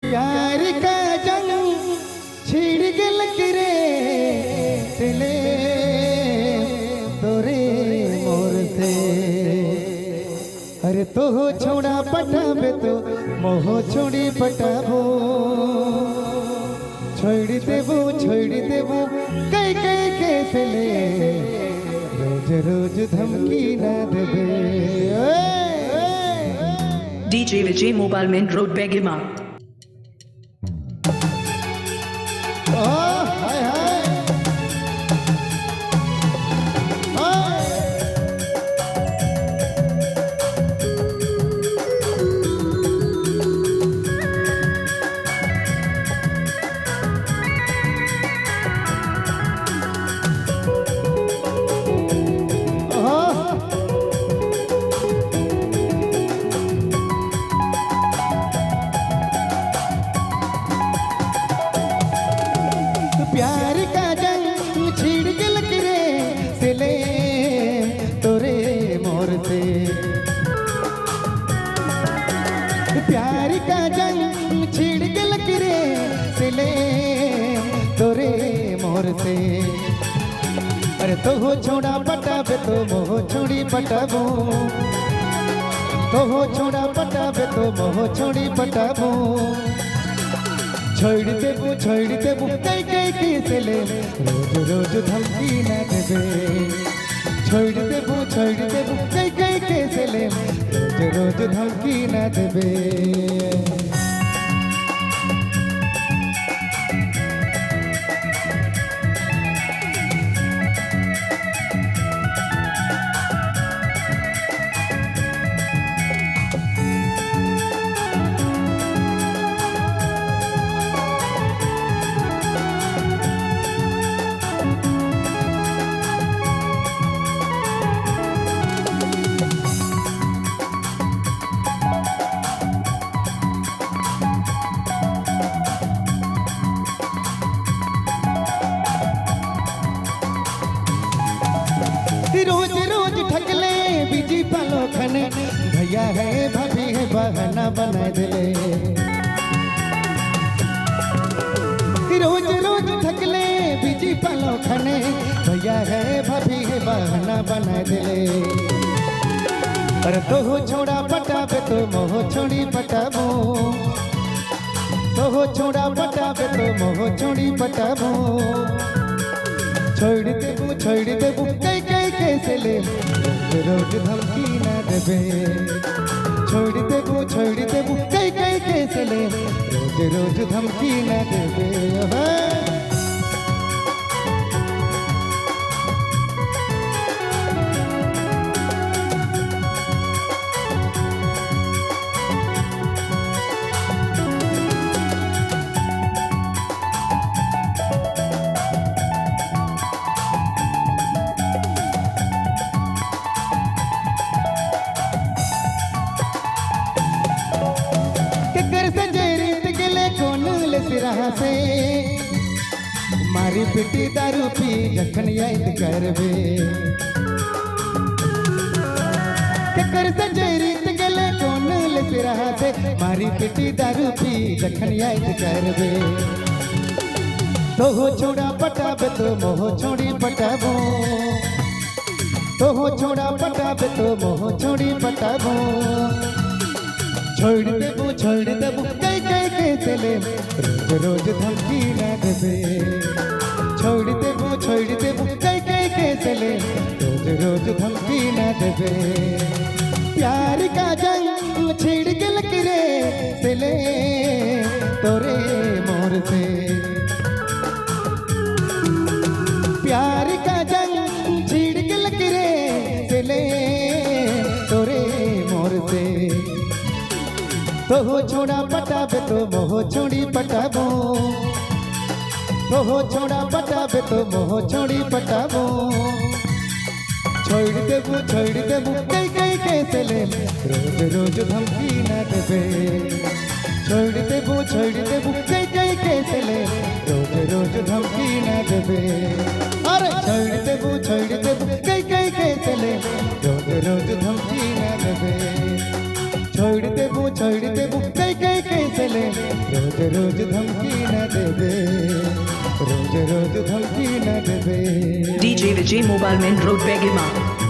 प्यार का जंग छिड़ गल रे तिले तोरे मोर से। अरे तो हो छोड़ा पटाबे तो मोह छोड़ी पटाबो, छोड़ देबो कई कई कैसे ले, रोज रोज धमकी ना देबे। DJ Vijay Mobile Main Road Begima. हाय हाय प्यार का जंग छिड़ गल रे सिले तोरे मोर से। प्यार का जंग छिड़ गल रे सिले तोरे मोर से। अरे तो हो छोड़ा पटाबे तो मोह छोड़ी पटाबो, तो हो छोड़ा पटाबे तो मोह छोड़ी पटाबो, छोड़ देबो कई कई कैसे ले, रोज रोज धमकी ना देबे। छोड़ देबो कई कई कैसे ले, रोज रोज धमकी ना देबे। रोज रोज ठगले बीजी पालो खने, भैया है भाभी है बहाना बना दिले। रोज रोज ठगले बीजी पालो खने, भैया है भाभी है बहाना बना दिले। पर तो हो छोड़ा पटाबे तो मोह छोड़ी पटाबो, तो हो छोड़ा पटाबे तो मोह छोड़ी पटाबो, छोड़ देबो कई कई कैसे ले, रोज रोज धमकी ना देबे। छोड़ देबो कई कई कैसे ले, रोज रोज धमकी ना देबे। सिरा से मारी पिटी दारू पी जखन याद करबे, केकर से जरीत गले कोनल सिरा से मारी पिटी दारू पी जखन याद करबे। तो हो छोड़ा पटाबे तो मोह छोड़ी पटाबो, तो हो छोड़ा पटाबे तो मोह छोड़ी पटाबो, छोड़ देबो कई कई कैसे ले, रोज रोज धमकी ना देबे। छोड़ देबो कई कई कैसे ले, रोज रोज धमकी ना देबे। प्यार का जंग छिड़ गल रे सिले तोरे मोर से। प्यार का जंग छिड़ गल रे सिले तोरे मोर से। तो हो छोड़ा पटाबे तो मोह छोड़ी पटाबो, तो हो छोड़ा पटाबे तो मोह छोड़ी पटाबो, छोड़ देबो कई कई कैसे ले, रोज रोज धमकी ना देबे। छोड़ देबो कई कई कैसे ले, रोज रोज धमकी ना देबे। अरे छोड़ देबो कई कई कैसे ले, रोज रोज धमकी ना देबे। छोड़ देबो कई कई कैसे ले, रोज रोज रोज धमकी न देवे, रोज रोज धमकी न देवे। DJ Vijay Mobile Main Road Begima.